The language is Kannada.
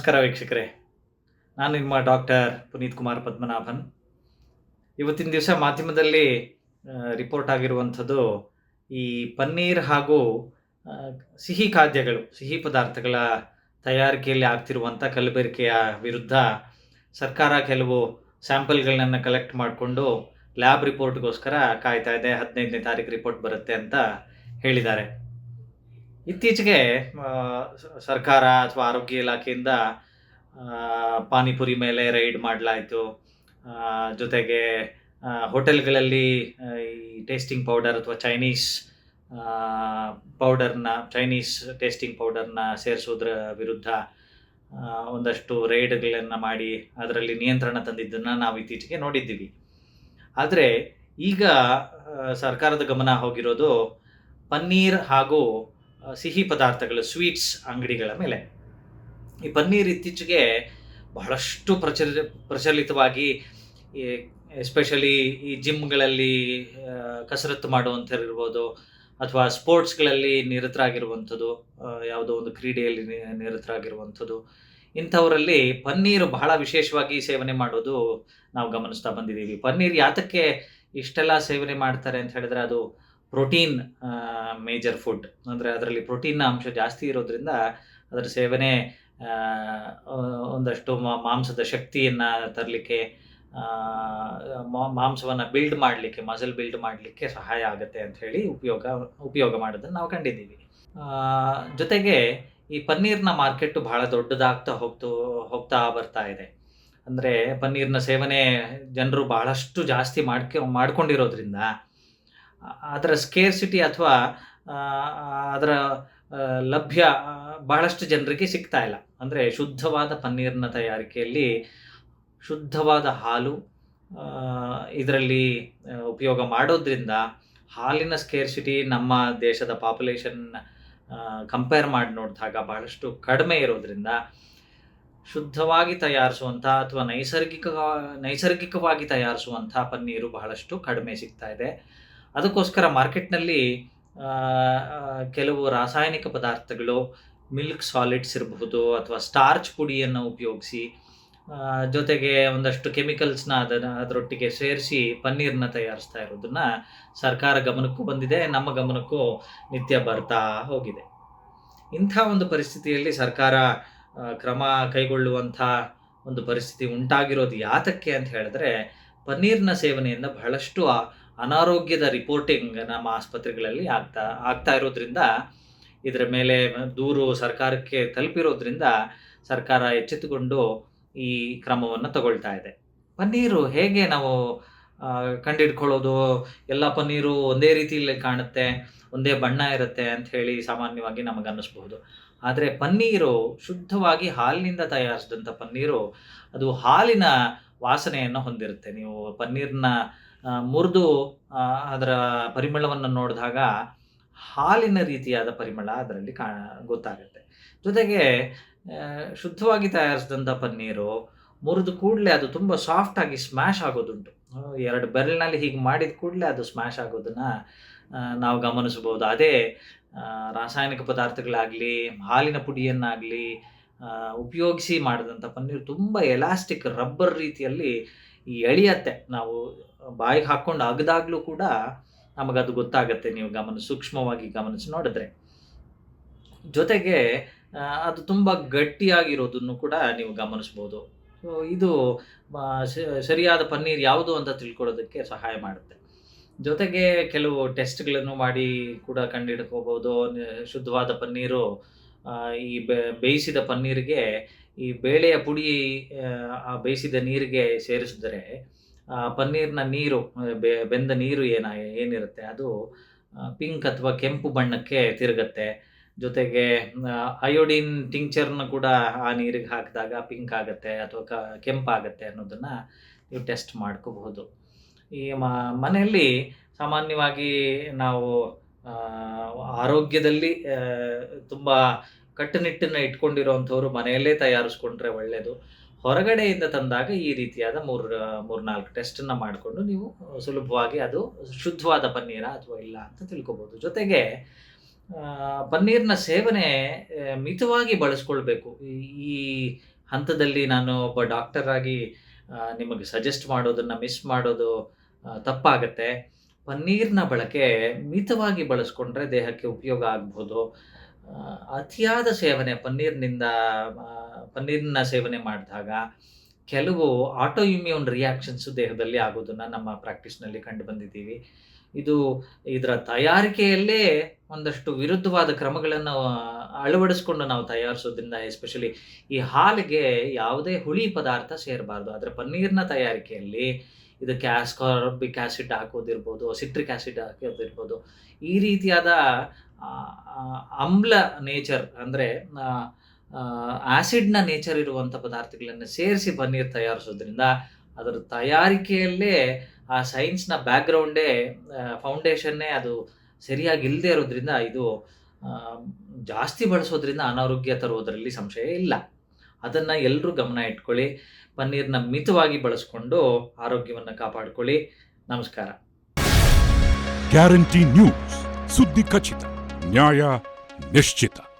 ನಮಸ್ಕಾರ ವೀಕ್ಷಕರೇ. ನಾನು ನಿಮ್ಮ ಡಾಕ್ಟರ್ ಪುನೀತ್ ಕುಮಾರ್ ಪದ್ಮನಾಭನ್. ಇವತ್ತಿನ ದಿವಸ ಮಾಧ್ಯಮದಲ್ಲಿ ರಿಪೋರ್ಟ್ ಆಗಿರುವಂಥದ್ದು ಈ ಪನ್ನೀರ್ ಹಾಗೂ ಆ, ಸಿಹಿ ಖಾದ್ಯಗಳು, ಸಿಹಿ ಪದಾರ್ಥಗಳ ತಯಾರಿಕೆಯಲ್ಲಿ ಆಗ್ತಿರುವಂಥ ಕಲಬೆರಕೆಯ ವಿರುದ್ಧ ಸರ್ಕಾರ ಕೆಲವು ಸ್ಯಾಂಪಲ್ಗಳನ್ನ ಕಲೆಕ್ಟ್ ಮಾಡಿಕೊಂಡು ಲ್ಯಾಬ್ ರಿಪೋರ್ಟ್ಗೋಸ್ಕರ ಕಾಯ್ತಾ ಇದೆ. 15ನೇ ತಾರೀಕು ರಿಪೋರ್ಟ್ ಬರುತ್ತೆ ಅಂತ ಹೇಳಿದ್ದಾರೆ. ಇತ್ತೀಚೆಗೆ ಆ, ಸರ್ಕಾರ ಅಥವಾ ಆರೋಗ್ಯ ಇಲಾಖೆಯಿಂದ ಆ, ಪಾನಿಪುರಿ ಮೇಲೆ ರೈಡ್ ಮಾಡಲಾಯಿತು. ಜೊತೆಗೆ ಹೋಟೆಲ್ಗಳಲ್ಲಿ ಈ ಟೇಸ್ಟಿಂಗ್ ಪೌಡರ್ ಅಥವಾ ಚೈನೀಸ್ ಟೇಸ್ಟಿಂಗ್ ಪೌಡರ್ನ ಸೇರಿಸೋದ್ರ ವಿರುದ್ಧ ಒಂದಷ್ಟು ರೈಡ್ಗಳನ್ನು ಮಾಡಿ ಅದರಲ್ಲಿ ನಿಯಂತ್ರಣ ತಂದಿದ್ದನ್ನು ನಾವು ಇತ್ತೀಚೆಗೆ ನೋಡಿದ್ದೀವಿ. ಆದರೆ ಈಗ ಸರ್ಕಾರದ ಗಮನ ಹೋಗಿರೋದು ಪನ್ನೀರ್ ಹಾಗೂ ಸಿಹಿ ಪದಾರ್ಥಗಳು, ಸ್ವೀಟ್ಸ್ ಅಂಗಡಿಗಳ ಮೇಲೆ. ಈ ಪನ್ನೀರ್ ಇತ್ತೀಚೆಗೆ ಬಹಳಷ್ಟು ಪ್ರಚಲಿತವಾಗಿ, ಎಸ್ಪೆಷಲಿ ಈ ಜಿಮ್ಗಳಲ್ಲಿ ಕಸರತ್ತು ಮಾಡುವಂಥವ್ರಿರ್ಬೋದು ಅಥವಾ ಸ್ಪೋರ್ಟ್ಸ್ಗಳಲ್ಲಿ ನಿರತರಾಗಿರುವಂಥದ್ದು, ಯಾವುದೋ ಒಂದು ಕ್ರೀಡೆಯಲ್ಲಿ ನಿರತರಾಗಿರುವಂಥದ್ದು, ಇಂಥವರಲ್ಲಿ ಪನ್ನೀರು ಬಹಳ ವಿಶೇಷವಾಗಿ ಸೇವನೆ ಮಾಡೋದು ನಾವು ಗಮನಿಸ್ತಾ ಬಂದಿದ್ದೀವಿ. ಪನ್ನೀರ್ ಯಾತಕ್ಕೆ ಇಷ್ಟೆಲ್ಲ ಸೇವನೆ ಮಾಡ್ತಾರೆ ಅಂತ ಹೇಳಿದ್ರೆ, ಅದು ಪ್ರೋಟೀನ್ ಮೇಜರ್ ಫುಡ್. ಅಂದರೆ ಅದರಲ್ಲಿ ಪ್ರೋಟೀನ್ನ ಅಂಶ ಜಾಸ್ತಿ ಇರೋದ್ರಿಂದ ಅದರ ಸೇವನೆ ಒಂದಷ್ಟು ಮಾಂಸದ ಶಕ್ತಿಯನ್ನು ತರಲಿಕ್ಕೆ, ಮಾಂಸವನ್ನು ಬಿಲ್ಡ್ ಮಾಡಲಿಕ್ಕೆ, ಮಸಲ್ ಬಿಲ್ಡ್ ಮಾಡಲಿಕ್ಕೆ ಸಹಾಯ ಆಗುತ್ತೆ ಅಂತ ಹೇಳಿ ಉಪಯೋಗ ಮಾಡೋದನ್ನು ನಾವು ಕಂಡಿದ್ದೀವಿ. ಜೊತೆಗೆ ಈ ಪನ್ನೀರ್ನ ಮಾರ್ಕೆಟ್ ಬಹಳ ದೊಡ್ಡದಾಗ್ತಾ ಹೋಗ್ತಾ ಬರ್ತಾ ಇದೆ. ಅಂದರೆ ಪನ್ನೀರ್ನ ಸೇವನೆ ಜನರು ಬಹಳಷ್ಟು ಜಾಸ್ತಿ ಮಾಡ್ಕೊಂಡಿರೋದ್ರಿಂದ ಅದರ ಸ್ಕೇರ್ಸಿಟಿ ಅಥವಾ ಅದರ ಲಭ್ಯ ಬಹಳಷ್ಟು ಜನರಿಗೆ ಸಿಗ್ತಾ ಇಲ್ಲ. ಅಂದರೆ ಶುದ್ಧವಾದ ಪನ್ನೀರ್ನ ತಯಾರಿಕೆಯಲ್ಲಿ ಶುದ್ಧವಾದ ಹಾಲು ಇದರಲ್ಲಿ ಉಪಯೋಗ ಮಾಡೋದ್ರಿಂದ ಹಾಲಿನ ಸ್ಕೇರ್ಸಿಟಿ ನಮ್ಮ ದೇಶದ ಪಾಪ್ಯುಲೇಷನ್ ಕಂಪೇರ್ ಮಾಡಿ ನೋಡಿದಾಗ ಬಹಳಷ್ಟು ಕಡಿಮೆ ಇರೋದ್ರಿಂದ ಶುದ್ಧವಾಗಿ ತಯಾರಿಸುವಂಥ ಅಥವಾ ನೈಸರ್ಗಿಕವಾಗಿ ತಯಾರಿಸುವಂಥ ಪನ್ನೀರು ಬಹಳಷ್ಟು ಕಡಿಮೆ ಸಿಗ್ತಾ ಇದೆ. ಅದಕ್ಕೋಸ್ಕರ ಮಾರ್ಕೆಟ್ನಲ್ಲಿ ಕೆಲವು ರಾಸಾಯನಿಕ ಪದಾರ್ಥಗಳು, ಮಿಲ್ಕ್ ಸಾಲಿಡ್ಸ್ ಇರಬಹುದು ಅಥವಾ ಸ್ಟಾರ್ಚ್ ಪುಡಿಯನ್ನು ಉಪಯೋಗಿಸಿ, ಜೊತೆಗೆ ಒಂದಷ್ಟು ಕೆಮಿಕಲ್ಸ್ನ ಅದರೊಟ್ಟಿಗೆ ಸೇರಿಸಿ ಪನ್ನೀರ್ನ ತಯಾರಿಸ್ತಾ ಇರೋದನ್ನು ಸರ್ಕಾರ ಗಮನಕ್ಕೂ ಬಂದಿದೆ, ನಮ್ಮ ಗಮನಕ್ಕೂ ನಿತ್ಯ ಬರ್ತಾ ಹೋಗಿದೆ. ಇಂಥ ಒಂದು ಪರಿಸ್ಥಿತಿಯಲ್ಲಿ ಸರ್ಕಾರ ಕ್ರಮ ಕೈಗೊಳ್ಳುವಂಥ ಒಂದು ಪರಿಸ್ಥಿತಿ ಉಂಟಾಗಿರೋದು ಯಾತಕ್ಕೆ ಅಂತ ಹೇಳಿದ್ರೆ, ಪನ್ನೀರ್ನ ಸೇವನೆಯಿಂದ ಬಹಳಷ್ಟು ಅನಾರೋಗ್ಯದ ರಿಪೋರ್ಟಿಂಗ್ ನಮ್ಮ ಆಸ್ಪತ್ರೆಗಳಲ್ಲಿ ಆಗ್ತಾ ಇರೋದ್ರಿಂದ, ಇದರ ಮೇಲೆ ದೂರು ಸರ್ಕಾರಕ್ಕೆ ತಲುಪಿರೋದ್ರಿಂದ ಸರ್ಕಾರ ಎಚ್ಚೆತ್ತುಕೊಂಡು ಈ ಕ್ರಮವನ್ನು ತಗೊಳ್ತಾ ಇದೆ. ಪನ್ನೀರು ಹೇಗೆ ನಾವು ಕಂಡಿಡ್ಕೊಳ್ಳೋದು? ಎಲ್ಲ ಪನ್ನೀರು ಒಂದೇ ರೀತಿಯಲ್ಲಿ ಕಾಣುತ್ತೆ, ಒಂದೇ ಬಣ್ಣ ಇರುತ್ತೆ ಅಂತ ಹೇಳಿ ಸಾಮಾನ್ಯವಾಗಿ ನಮಗನ್ನಿಸ್ಬಹುದು. ಆದರೆ ಪನ್ನೀರು ಶುದ್ಧವಾಗಿ ಹಾಲಿನಿಂದ ತಯಾರಿಸಿದಂಥ ಪನ್ನೀರು, ಅದು ಹಾಲಿನ ವಾಸನೆಯನ್ನು ಹೊಂದಿರುತ್ತೆ. ನೀವು ಪನ್ನೀರ್ನ ಮುರಿದು ಅದರ ಪರಿಮಳವನ್ನು ನೋಡಿದಾಗ ಹಾಲಿನ ರೀತಿಯಾದ ಪರಿಮಳ ಅದರಲ್ಲಿ ಗೊತ್ತಾಗುತ್ತೆ. ಜೊತೆಗೆ ಶುದ್ಧವಾಗಿ ತಯಾರಿಸಿದಂಥ ಪನ್ನೀರು ಮುರಿದು ಕೂಡಲೇ ಅದು ತುಂಬ ಸಾಫ್ಟಾಗಿ ಸ್ಮ್ಯಾಶ್ ಆಗೋದುಂಟು. 2 ಬೆರಳಿನಲ್ಲಿ ಹೀಗೆ ಮಾಡಿದ ಕೂಡಲೇ ಅದು ಸ್ಮ್ಯಾಶ್ ಆಗೋದನ್ನು ನಾವು ಗಮನಿಸ್ಬೋದು. ಅದೇ ರಾಸಾಯನಿಕ ಪದಾರ್ಥಗಳಾಗಲಿ, ಹಾಲಿನ ಪುಡಿಯನ್ನಾಗಲಿ ಉಪಯೋಗಿಸಿ ಮಾಡಿದಂಥ ಪನ್ನೀರು ತುಂಬ ಎಲಾಸ್ಟಿಕ್, ರಬ್ಬರ್ ರೀತಿಯಲ್ಲಿ ಎಳೆಯತ್ತೆ. ನಾವು ಬಾಯಿಗೆ ಹಾಕ್ಕೊಂಡು ಅಗದಾಗಲೂ ಕೂಡ ನಮಗದು ಗೊತ್ತಾಗುತ್ತೆ, ನೀವು ಸೂಕ್ಷ್ಮವಾಗಿ ಗಮನಿಸಿ ನೋಡಿದ್ರೆ. ಜೊತೆಗೆ ಅದು ತುಂಬ ಗಟ್ಟಿಯಾಗಿರೋದನ್ನು ಕೂಡ ನೀವು ಗಮನಿಸ್ಬೋದು. ಸೊ ಇದು ಸರಿಯಾದ ಪನ್ನೀರ್ ಯಾವುದು ಅಂತ ತಿಳ್ಕೊಳ್ಳೋದಕ್ಕೆ ಸಹಾಯ ಮಾಡುತ್ತೆ. ಜೊತೆಗೆ ಕೆಲವು ಟೆಸ್ಟ್ಗಳನ್ನು ಮಾಡಿ ಕೂಡ ಕಂಡುಹಿಡ್ಕೋಬೋದು. ಶುದ್ಧವಾದ ಪನ್ನೀರು ಈ ಬೇಯಿಸಿದ ಪನ್ನೀರಿಗೆ ಈ ಬೇಳೆಯ ಪುಡಿ ಆ ಬೇಯಿಸಿದ ನೀರಿಗೆ ಸೇರಿಸಿದರೆ ಪನ್ನೀರ್ನ ನೀರು, ಬೆಂದ ನೀರು ಏನಿರುತ್ತೆ ಅದು ಪಿಂಕ್ ಅಥವಾ ಕೆಂಪು ಬಣ್ಣಕ್ಕೆ ತಿರುಗತ್ತೆ. ಜೊತೆಗೆ ಅಯೋಡಿನ್ ಟಿಂಕ್ಚರ್ನ ಕೂಡ ಆ ನೀರಿಗೆ ಹಾಕಿದಾಗ ಪಿಂಕ್ ಆಗುತ್ತೆ ಅಥವಾ ಕೆಂಪಾಗತ್ತೆ ಅನ್ನೋದನ್ನು ನೀವು ಟೆಸ್ಟ್ ಮಾಡ್ಕೋಬಹುದು. ಈ ಮನೆಯಲ್ಲಿ ಸಾಮಾನ್ಯವಾಗಿ ನಾವು ಆರೋಗ್ಯದಲ್ಲಿ ತುಂಬ ಕಟ್ಟುನಿಟ್ಟನ್ನು ಇಟ್ಕೊಂಡಿರೋವಂಥವ್ರು ಮನೆಯಲ್ಲೇ ತಯಾರಿಸ್ಕೊಂಡ್ರೆ ಒಳ್ಳೆಯದು. ಹೊರಗಡೆಯಿಂದ ತಂದಾಗ ಈ ರೀತಿಯಾದ 3-4 ಟೆಸ್ಟನ್ನು ಮಾಡಿಕೊಂಡು ನೀವು ಸುಲಭವಾಗಿ ಅದು ಶುದ್ಧವಾದ ಪನ್ನೀರ ಅಥವಾ ಇಲ್ಲ ಅಂತ ತಿಳ್ಕೊಬೋದು. ಜೊತೆಗೆ ಪನ್ನೀರ್ನ ಸೇವನೆ ಮಿತವಾಗಿ ಬಳಸ್ಕೊಳ್ಬೇಕು. ಈ ಹಂತದಲ್ಲಿ ನಾನು ಒಬ್ಬ ಡಾಕ್ಟರ್ ಆಗಿ ನಿಮಗೆ ಸಜೆಸ್ಟ್ ಮಾಡೋದನ್ನು ಮಿಸ್ ಮಾಡೋದು ತಪ್ಪಾಗತ್ತೆ. ಪನ್ನೀರ್‌ನ ಬಳಕೆ ಮಿತವಾಗಿ ಬಳಸ್ಕೊಂಡ್ರೆ ದೇಹಕ್ಕೆ ಉಪಯೋಗ ಆಗ್ಬೋದು. ಅತಿಯಾದ ಸೇವನೆ ಪನ್ನೀರ್‌ನ ಸೇವನೆ ಮಾಡಿದಾಗ ಕೆಲವು ಆಟೋ ಇಮ್ಯೂನ್ ರಿಯಾಕ್ಷನ್ಸ್ ದೇಹದಲ್ಲಿ ಆಗೋದನ್ನ ನಮ್ಮ ಪ್ರಾಕ್ಟೀಸ್‌ನಲ್ಲಿ ಕಂಡು ಬಂದಿದ್ದೀವಿ. ಇದರ ತಯಾರಿಕೆಯಲ್ಲೇ ಒಂದಷ್ಟು ವಿರುದ್ಧವಾದ ಕ್ರಮಗಳನ್ನು ಅಳವಡಿಸ್ಕೊಂಡು ನಾವು ತಯಾರಿಸೋದ್ರಿಂದ, ಎಸ್ಪೆಷಲಿ ಈ ಹಾಲಿಗೆ ಯಾವುದೇ ಹುಳಿ ಪದಾರ್ಥ ಸೇರಬಾರ್ದು. ಆದರೆ ಪನ್ನೀರ್‌ನ ತಯಾರಿಕೆಯಲ್ಲಿ ಇದಕ್ಕೆ ಆಸ್ಕಾರ್ಬಿಕ್ ಆಸಿಡ್ ಹಾಕೋದಿರ್ಬೋದು, ಸಿಟ್ರಿಕ್ ಆಸಿಡ್ ಹಾಕೋದಿರ್ಬೋದು, ಈ ರೀತಿಯಾದ ಆಮ್ಲ ನೇಚರ್ ಅಂದರೆ ಆಸಿಡ್‌ನ ನೇಚರ್ ಇರುವಂಥ ಪದಾರ್ಥಗಳನ್ನು ಸೇರಿಸಿ ಪನ್ನೀರ್ ತಯಾರಿಸೋದ್ರಿಂದ ಅದರ ತಯಾರಿಕೆಯಲ್ಲೇ ಆ ಸೈನ್ಸ್‌ನ ಬ್ಯಾಕ್‌ಗ್ರೌಂಡೇ ಫೌಂಡೇಶನ್ನೇ ಅದು ಸರಿಯಾಗಿ ಇಲ್ಲದೆ ಇರೋದ್ರಿಂದ ಇದು ಜಾಸ್ತಿ ಬಳಸೋದ್ರಿಂದ ಅನಾರೋಗ್ಯ ತರುವುದರಲ್ಲಿ ಸಂಶಯ ಇಲ್ಲ. ಅದನ್ನು ಎಲ್ಲರೂ ಗಮನ ಇಟ್ಕೊಳ್ಳಿ. ಪನ್ನೀರ್‌ನ ಮಿತವಾಗಿ ಬಳಸ್ಕೊಂಡು ಆರೋಗ್ಯವನ್ನು ಕಾಪಾಡಿಕೊಳ್ಳಿ. ನಮಸ್ಕಾರ. ಗ್ಯಾರಂಟಿ ನ್ಯೂಸ್, ಸುದ್ದಿ ಖಚಿತ, ನ್ಯಾಯ ನಿಶ್ಚಿತ.